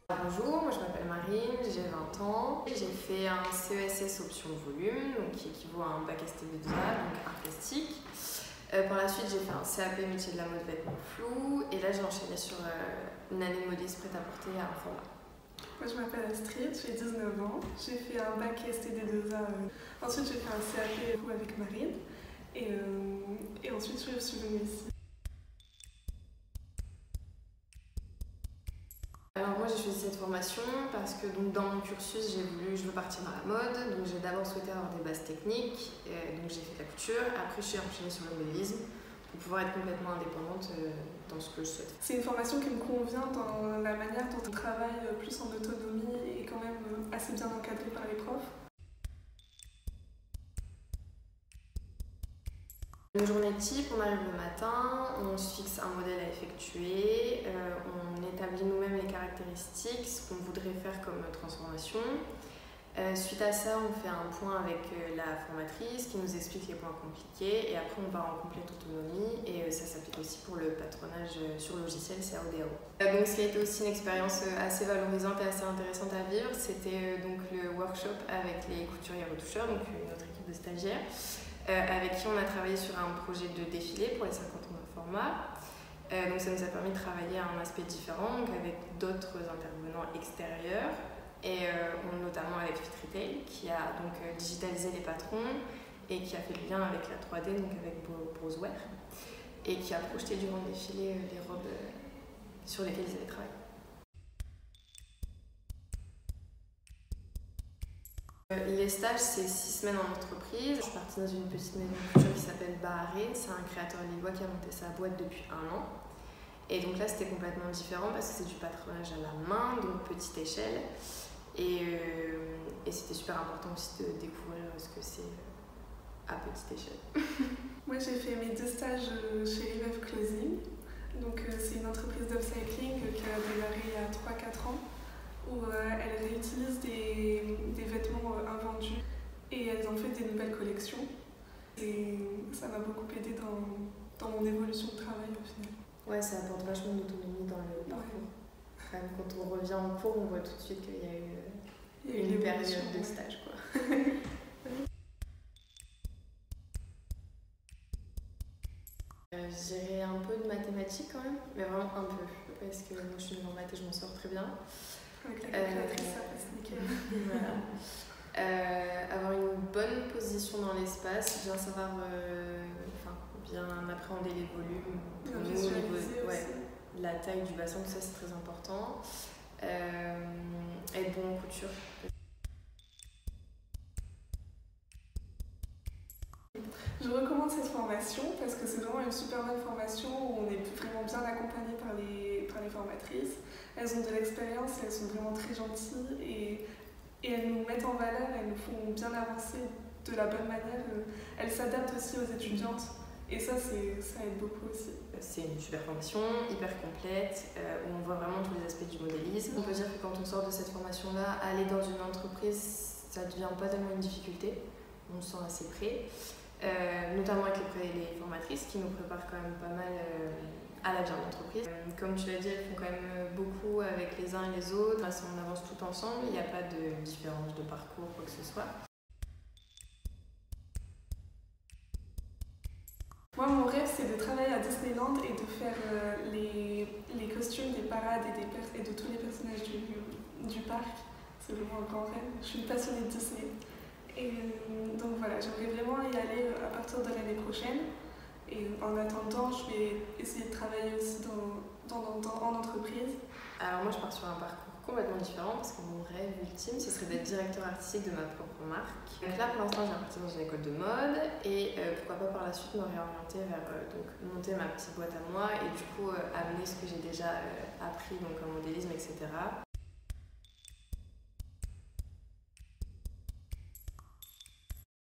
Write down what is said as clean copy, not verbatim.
Bonjour, moi je m'appelle Marine, j'ai 20 ans. J'ai fait un CESS option volume, donc qui équivaut à un bac STB2A, donc art plastique. Par la suite, j'ai fait un CAP métier de la mode vêtements flous et là j'ai enchaîné sur une année de modiste prêt-à-porter à un format. Moi je m'appelle Astrid, j'ai 19 ans. J'ai fait un bac STD2A. Ensuite j'ai fait un CAP avec Marine et ensuite je suis venue ici. Alors moi j'ai choisi cette formation parce que donc, dans mon cursus je veux partir dans la mode, donc j'ai d'abord souhaité avoir des bases techniques, donc j'ai fait de la couture, après je suis enchaînée sur le modélisme pour pouvoir être complètement indépendante dans ce que je souhaite. C'est une formation qui me convient dans la manière dont on travaille plus en autonomie et quand même assez bien encadré par les profs. Une journée type, on arrive le matin, on se fixe un modèle à effectuer, on établit nous-mêmes les caractéristiques, ce qu'on voudrait faire comme transformation. Suite à ça, on fait un point avec la formatrice qui nous explique les points compliqués et après on part en complète autonomie et ça s'applique aussi pour le patronage sur logiciel CAO-DAO. Donc ce qui a été aussi une expérience assez valorisante et assez intéressante à vivre, c'était donc le workshop avec les couturiers retoucheurs, donc une autre équipe de stagiaires. Avec qui on a travaillé sur un projet de défilé pour les 50 ans de format. Donc ça nous a permis de travailler à un aspect différent, donc avec d'autres intervenants extérieurs, et notamment avec Fit Retail, qui a donc digitalisé les patrons et qui a fait le lien avec la 3D, donc avec Brosware, et qui a projeté durant le défilé les robes sur lesquelles ils avaient travaillé. Les stages, c'est 6 semaines en entreprise. Je suis partie dans une petite maison de couture qui s'appelle Baharé. C'est un créateur lillois qui a monté sa boîte depuis 1 an. Et donc là, c'était complètement différent parce que c'est du patronage à la main, donc petite échelle. Et c'était super important aussi de découvrir ce que c'est à petite échelle. Moi j'ai fait mes 2 stages chez Rivev Clothing. Donc c'est une entreprise d'upcycling qui a démarré il y a 3-4 ans, où elles réutilisent des vêtements invendus et elles en fait des nouvelles collections. Et ça m'a beaucoup aidé dans mon évolution de travail au final. Ouais, ça apporte vachement d'autonomie dans le parcours. Ouais. Même quand on revient en cours, on voit tout de suite qu'il y a eu une période de stage, quoi. Je dirais un peu de mathématiques quand même, mais vraiment un peu, parce que moi je suis nulle en maths et je m'en sors très bien. Avec la calculatrice, ça passe nickel. Voilà. Avoir une bonne position dans l'espace, bien savoir, bien appréhender les volumes, la taille du bassin, tout ça c'est très important. Être bon en couture. Je recommande cette formation parce que c'est vraiment une super bonne formation où on est vraiment bien accompagné par les formatrices. Elles ont de l'expérience, elles sont vraiment très gentilles et elles nous mettent en valeur, elles nous font bien avancer de la bonne manière. Elles s'adaptent aussi aux étudiantes et ça aide beaucoup aussi. C'est une super formation, hyper complète, où on voit vraiment tous les aspects du modélisme. On peut dire que quand on sort de cette formation-là, aller dans une entreprise, ça ne devient pas tellement une difficulté. On se sent assez prêt. Notamment avec les formatrices qui nous préparent quand même pas mal à la vie en entreprise. Comme tu l'as dit, elles font quand même beaucoup avec les uns et les autres. On avance tout ensemble, il n'y a pas de différence de parcours, quoi que ce soit. Moi, mon rêve, c'est de travailler à Disneyland et de faire les costumes des parades et de tous les personnages du parc. C'est vraiment un grand rêve. Je suis une passionnée de Disney. Et donc voilà, j'aimerais vraiment y aller à partir de l'année prochaine. Et en attendant, je vais essayer de travailler aussi en entreprise. Alors moi, je pars sur un parcours complètement différent parce que mon rêve ultime, ce serait d'être directeur artistique de ma propre marque. Donc là, pour l'instant, j'ai parti dans une école de mode et pourquoi pas par la suite me réorienter vers donc monter ma petite boîte à moi et du coup amener ce que j'ai déjà appris donc en modélisme, etc.